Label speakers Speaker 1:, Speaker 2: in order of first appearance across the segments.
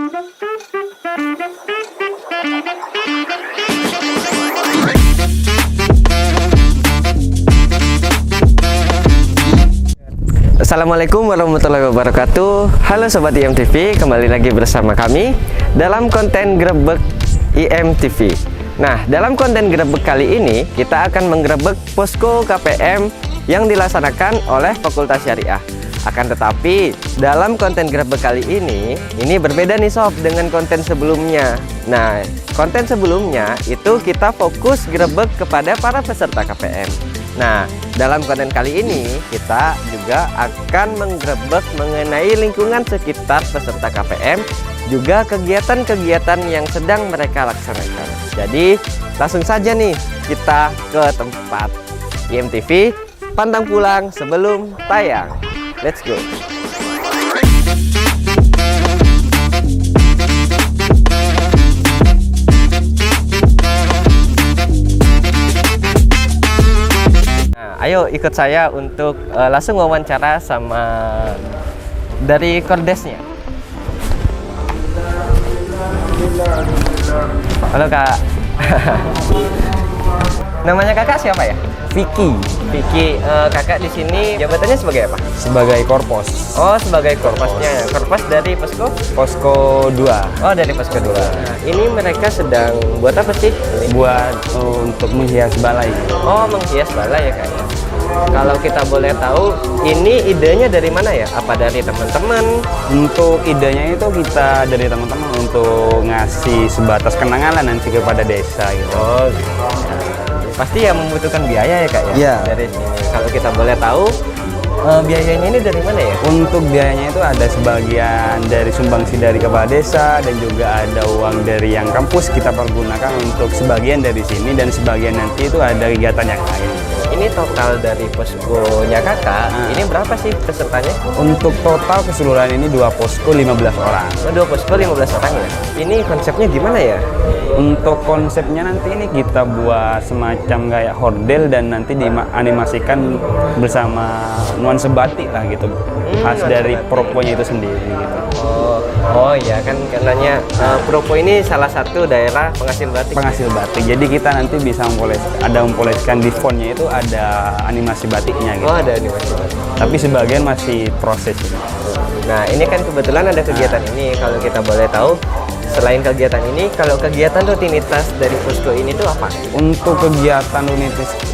Speaker 1: Assalamualaikum warahmatullahi wabarakatuh. Halo Sobat IMTV, kembali lagi bersama kami dalam konten Grebek IMTV. Nah, dalam konten Grebek kali ini kita akan menggerebek posko KPM yang dilaksanakan oleh Fakultas Syariah. Akan tetapi dalam konten Grebek kali ini berbeda nih Sob dengan konten sebelumnya. Nah, konten sebelumnya itu kita fokus grebek kepada para peserta KPM. Nah, dalam konten kali ini kita juga akan menggerebek mengenai lingkungan sekitar peserta KPM, juga kegiatan-kegiatan yang sedang mereka laksanakan. Jadi langsung saja nih kita ke tempat IMTV, pantang pulang sebelum tayang. Let's go. Ayo ikut saya untuk langsung wawancara sama dari Kordesnya. Halo Kak. Namanya Kakak siapa ya?
Speaker 2: Vicky.
Speaker 1: Vicky. Kakak di sini jabatannya sebagai apa?
Speaker 2: Sebagai korpos.
Speaker 1: Oh, sebagai korposnya ya. Korpos dari Posko?
Speaker 2: Posko 2.
Speaker 1: Oh, dari Posko 2. Nah, ini mereka sedang buat apa sih?
Speaker 2: Buat untuk menghias balai.
Speaker 1: Oh, menghias balai ya Kak. Kalau kita boleh tahu, ini idenya dari mana ya? Apa dari teman-teman?
Speaker 2: Untuk idenya itu kita dari teman-teman untuk ngasih sebatas kenangan nanti kepada desa gitu.
Speaker 1: Oh, pasti ya membutuhkan biaya ya Kak ya?
Speaker 2: Iya.
Speaker 1: Dari sini. Kalau kita boleh tahu, biayanya ini dari mana ya?
Speaker 2: Untuk biayanya itu ada sebagian dari sumbangsi dari kepala desa dan juga ada uang dari yang kampus kita pergunakan untuk sebagian dari sini dan sebagian nanti itu ada kegiatan yang lain.
Speaker 1: Ini total dari poskonya Kakak, ini berapa sih pesertanya?
Speaker 2: Untuk total keseluruhan ini 2 posko 15 orang.
Speaker 1: Oh, 2 posko 15 orang ya? Ini konsepnya gimana ya?
Speaker 2: Untuk konsepnya nanti ini kita buat semacam kayak hordel dan nanti dianimasikan bersama nuansa batik lah gitu, khas dari Proponya itu sendiri gitu.
Speaker 1: Oh iya kan karenanya Propo ini salah satu daerah penghasil batik.
Speaker 2: Penghasil batik. Jadi kita nanti bisa mempoles,kan di fontnya itu ada animasi batiknya gitu.
Speaker 1: Oh, ada animasi batik.
Speaker 2: Tapi sebagian masih proses.
Speaker 1: Nah, ini kan kebetulan ada kegiatan ini. Kalau kita boleh tahu, selain kegiatan ini, kalau kegiatan rutinitas dari posko ini tuh apa?
Speaker 2: Untuk kegiatan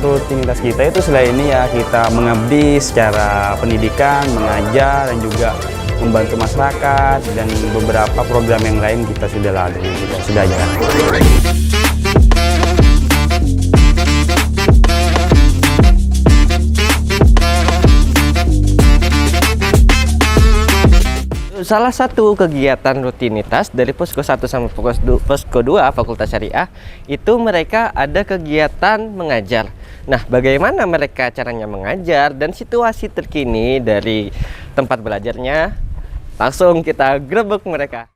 Speaker 2: rutinitas kita itu selain ini ya kita mengabdi secara pendidikan, mengajar dan juga membantu masyarakat dan beberapa program yang lain kita sudah lalui, kita sudah jalankan.
Speaker 1: Salah satu kegiatan rutinitas dari Posko 1 sampai Posko 2 Fakultas Syariah itu mereka ada kegiatan mengajar. Nah, bagaimana mereka caranya mengajar dan situasi terkini dari tempat belajarnya, langsung kita grebek mereka.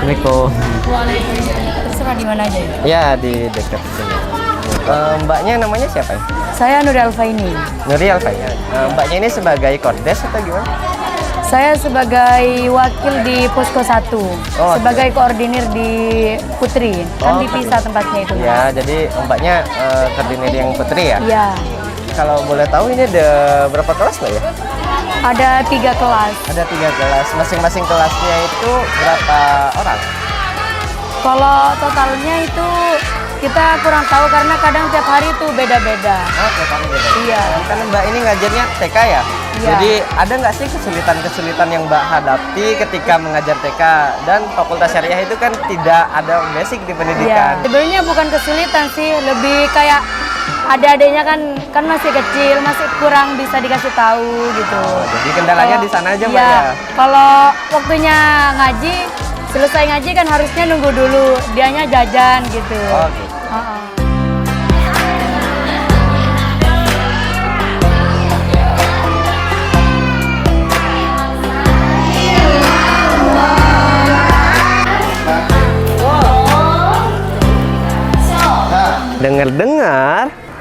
Speaker 1: Assalamualaikum.
Speaker 3: Terserah di mana aja ya?
Speaker 1: Ya, di dekat sini. Mbaknya namanya siapa ya?
Speaker 3: Saya Nuri Alfaini.
Speaker 1: Nuri Alfaini. Mbaknya ini sebagai kordes atau gimana?
Speaker 3: Saya sebagai wakil di Posko 1. Sebagai koordinir di Putri. Kan dipisah tempatnya itu.
Speaker 1: Ya, jadi mbaknya koordinir yang Putri ya?
Speaker 3: Iya.
Speaker 1: Kalau boleh tahu ini ada berapa kelas Mbak ya?
Speaker 3: Ada 3 kelas.
Speaker 1: Ada 3 kelas. Masing-masing kelasnya itu berapa orang?
Speaker 3: Kalau totalnya itu kita kurang tahu karena kadang tiap hari itu beda-beda.
Speaker 1: Oh, tiap hari beda.
Speaker 3: Iya.
Speaker 1: Kan Mbak ini ngajarnya TK ya?
Speaker 3: Iya.
Speaker 1: Jadi ada nggak sih kesulitan-kesulitan yang Mbak hadapi ketika mengajar TK? Dan Fakultas Syariah itu kan tidak ada basic di pendidikan.
Speaker 3: Iya. Sebenarnya bukan kesulitan sih, lebih kayak adik-adiknya kan masih kecil, masih kurang bisa dikasih tahu gitu.
Speaker 1: Jadi kendalanya di sana aja Mbak
Speaker 3: iya,
Speaker 1: ya?
Speaker 3: Kalau waktunya ngaji, selesai ngaji kan harusnya nunggu dulu, dianya jajan gitu.
Speaker 1: Oh, gitu.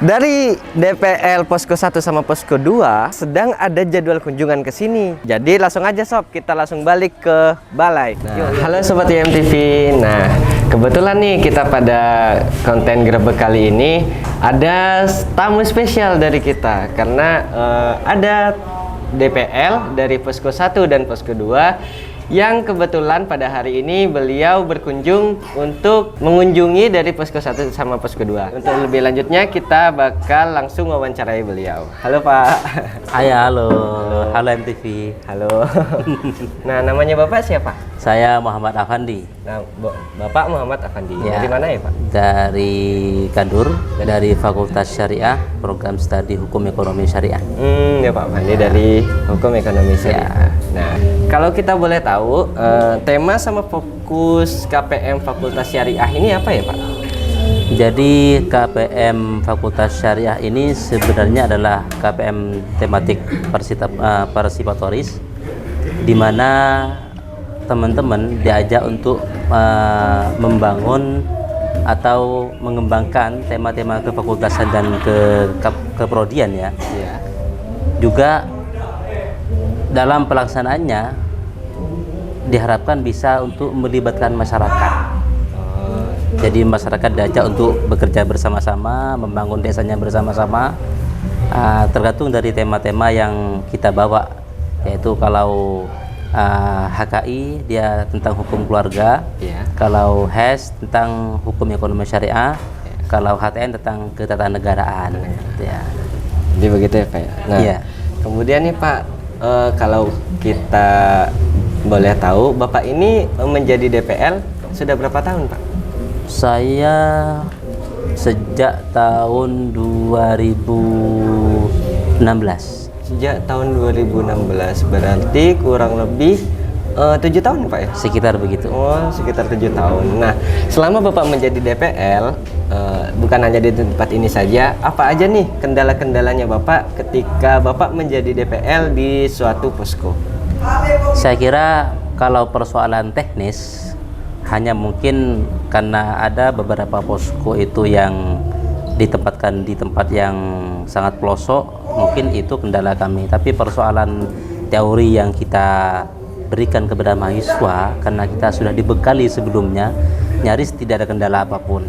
Speaker 1: Dari DPL Posko 1 sama Posko 2 sedang ada jadwal kunjungan ke sini. Jadi langsung aja sob, kita langsung balik ke balai. Halo sobat IMTV. Nah, kebetulan nih kita pada konten grebek kali ini ada tamu spesial dari kita karena ada DPL dari Posko 1 dan Posko 2 yang kebetulan pada hari ini beliau berkunjung untuk mengunjungi dari Posko 1 sama Posko 2. Untuk lebih lanjutnya kita bakal langsung wawancarai beliau. Halo Pak.
Speaker 4: Halo. Halo MTV.
Speaker 1: Halo. Nah, namanya Bapak siapa?
Speaker 4: Saya Muhammad Afandi.
Speaker 1: Nah, Bapak Muhammad Afandi.
Speaker 4: Ya.
Speaker 1: Dari mana ya Pak?
Speaker 4: Dari Kandur, dari Fakultas Syariah, Program Studi Hukum Ekonomi Syariah.
Speaker 1: Ya Pak Afandi dari Hukum Ekonomi Syariah. Nah, kalau kita boleh tahu, tema sama fokus KPM Fakultas Syariah ini apa ya Pak?
Speaker 4: Jadi KPM Fakultas Syariah ini sebenarnya adalah KPM tematik parsipatoris, di mana teman-teman diajak untuk membangun atau mengembangkan tema-tema kefakultasan dan keprodian ya.
Speaker 1: Iya.
Speaker 4: Juga dalam pelaksanaannya diharapkan bisa untuk melibatkan masyarakat. Jadi masyarakat diajak untuk bekerja bersama-sama, membangun desanya bersama-sama, tergantung dari tema-tema yang kita bawa. Yaitu kalau HKI dia tentang hukum keluarga,
Speaker 1: Iya.
Speaker 4: kalau HES tentang hukum ekonomi syariah, kalau HTN tentang ketatanegaraan. Ya.
Speaker 1: Jadi begitu ya Pak ya? Nah,
Speaker 4: Iya.
Speaker 1: kemudian nih Pak, kalau kita boleh tahu, Bapak ini menjadi DPL sudah berapa tahun Pak?
Speaker 4: Saya sejak tahun 2016.
Speaker 1: Sejak tahun 2016, berarti kurang lebih 7 tahun Pak ya?
Speaker 4: Sekitar begitu.
Speaker 1: Oh, sekitar 7 tahun. Nah, selama Bapak menjadi DPL, bukan hanya di tempat ini saja, apa aja nih kendala-kendalanya Bapak ketika Bapak menjadi DPL di suatu posko?
Speaker 4: Saya kira kalau persoalan teknis hanya mungkin karena ada beberapa posko itu yang ditempatkan di tempat yang sangat pelosok, mungkin itu kendala kami. Tapi persoalan teori yang kita berikan kepada mahasiswa, karena kita sudah dibekali sebelumnya, nyaris tidak ada kendala apapun.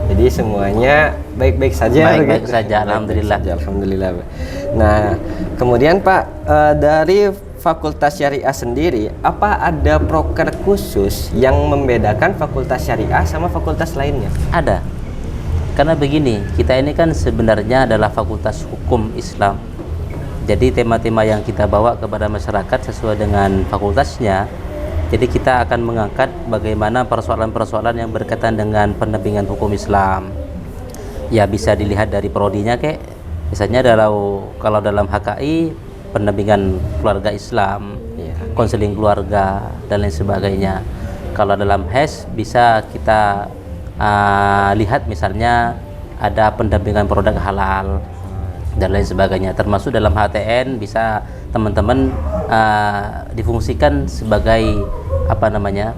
Speaker 1: Jadi semuanya baik-baik saja.
Speaker 4: Baik-baik
Speaker 1: begitu?
Speaker 4: saja, alhamdulillah.
Speaker 1: Baik-baik saja, alhamdulillah. Nah, kemudian Pak, dari Fakultas Syariah sendiri, apa ada proker khusus yang membedakan Fakultas Syariah sama fakultas lainnya?
Speaker 4: Ada. Karena begini, kita ini kan sebenarnya adalah Fakultas Hukum Islam. Jadi tema-tema yang kita bawa kepada masyarakat sesuai dengan fakultasnya. Jadi kita akan mengangkat bagaimana persoalan-persoalan yang berkaitan dengan pendampingan hukum Islam. Ya bisa dilihat dari prodinya kek. Misalnya kalau dalam HKI pendampingan keluarga Islam, konseling keluarga dan lain sebagainya. Kalau dalam HES bisa kita lihat misalnya ada pendampingan produk halal dan lain sebagainya. Termasuk dalam HTN bisa teman-teman difungsikan sebagai apa namanya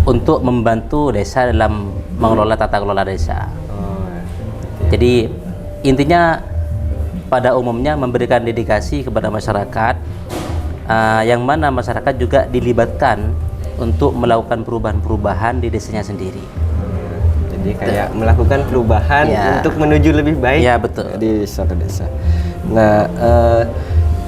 Speaker 4: untuk membantu desa dalam mengelola tata kelola desa. Jadi intinya pada umumnya memberikan dedikasi kepada masyarakat, yang mana masyarakat juga dilibatkan untuk melakukan perubahan-perubahan di desanya sendiri.
Speaker 1: Jadi kayak melakukan perubahan untuk menuju lebih baik.
Speaker 4: Ya, betul.
Speaker 1: Di suatu desa. Nah,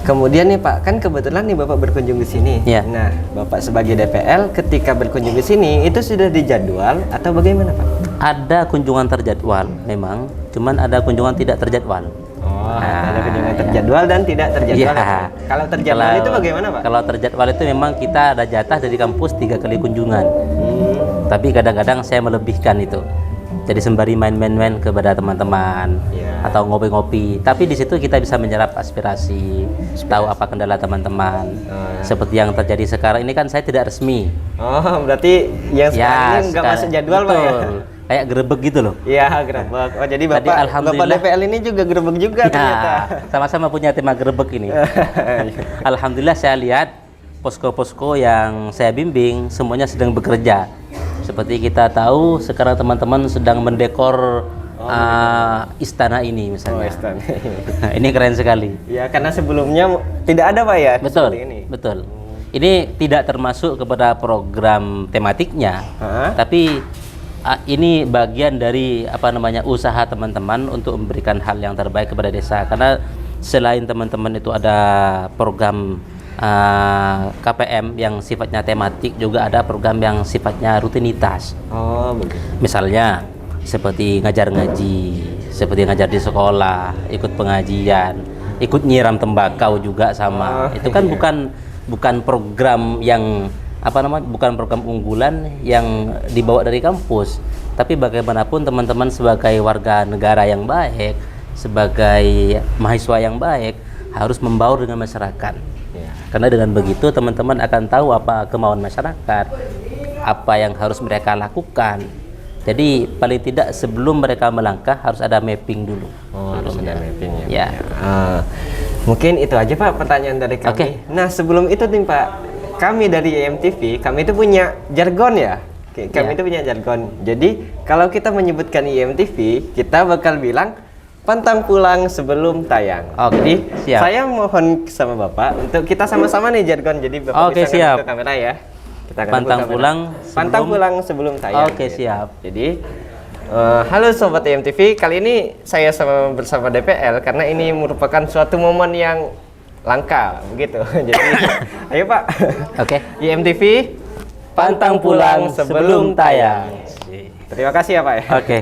Speaker 1: kemudian nih Pak, kan kebetulan nih Bapak berkunjung ke sini.
Speaker 4: Ya.
Speaker 1: Nah, Bapak sebagai DPL ketika berkunjung ke sini itu sudah dijadwal atau bagaimana Pak?
Speaker 4: Ada kunjungan terjadwal memang, cuman ada kunjungan tidak terjadwal.
Speaker 1: Oh, ada kunjungan terjadwal dan tidak terjadwal.
Speaker 4: Ya.
Speaker 1: Kalau terjadwal itu bagaimana Pak?
Speaker 4: Kalau terjadwal itu memang kita ada jatah dari kampus 3 kali kunjungan. Tapi kadang-kadang saya melebihkan itu. Jadi sembari main-main kepada teman-teman atau ngopi-ngopi. Tapi di situ kita bisa menyerap aspirasi, tahu apa kendala teman-teman. Seperti yang terjadi sekarang ini kan saya tidak resmi.
Speaker 1: Oh, berarti yang sekarang ini nggak masuk jadwal Pak ya?
Speaker 4: Kayak gerebek gitu loh.
Speaker 1: Iya, gerebek. Oh, jadi Bapak DPL ini juga gerebek juga ternyata.
Speaker 4: Sama-sama punya tema gerebek ini. Alhamdulillah saya lihat posko-posko yang saya bimbing semuanya sedang bekerja. Seperti kita tahu sekarang teman-teman sedang mendekor istana ini misalnya.
Speaker 1: istana.
Speaker 4: Ini keren sekali.
Speaker 1: Ya, karena sebelumnya tidak ada Pak ya.
Speaker 4: Betul,
Speaker 1: seperti ini.
Speaker 4: betul. Ini tidak termasuk kepada program tematiknya, tapi ini bagian dari usaha teman-teman untuk memberikan hal yang terbaik kepada desa. Karena selain teman-teman itu ada program KPM yang sifatnya tematik, juga ada program yang sifatnya rutinitas.
Speaker 1: Oh, begitu.
Speaker 4: Misalnya seperti ngajar ngaji, seperti ngajar di sekolah, ikut pengajian, ikut nyiram tembakau juga sama. Itu kan bukan program yang bukan program unggulan yang dibawa dari kampus. Tapi bagaimanapun teman-teman sebagai warga negara yang baik, sebagai mahasiswa yang baik, harus membaur dengan masyarakat. Karena dengan begitu teman-teman akan tahu apa kemauan masyarakat, apa yang harus mereka lakukan. Jadi paling tidak sebelum mereka melangkah harus ada mapping dulu.
Speaker 1: Harus ada mapping
Speaker 4: ya.
Speaker 1: Mungkin itu aja Pak pertanyaan dari kami.
Speaker 4: Oke.
Speaker 1: Nah, sebelum itu nih Pak, kami dari IMTV, kami itu punya jargon ya. Kami itu punya jargon. Jadi kalau kita menyebutkan IMTV, kita bakal bilang pantang pulang sebelum tayang. Jadi
Speaker 4: siap.
Speaker 1: saya mohon sama Bapak untuk kita sama-sama nih jargon. Jadi Bapak bisa
Speaker 4: siap.
Speaker 1: ke kamera ya. Kita akan
Speaker 4: Pantang
Speaker 1: buka
Speaker 4: pulang
Speaker 1: kamera. Pantang pulang sebelum tayang.
Speaker 4: Oke, siap.
Speaker 1: Jadi halo Sobat IMTV, kali ini saya bersama DPL karena ini merupakan suatu momen yang langka begitu. Jadi ayo Pak.
Speaker 4: Oke.
Speaker 1: IMTV pantang pulang sebelum tayang. Terima kasih ya Pak ya.
Speaker 4: Oke.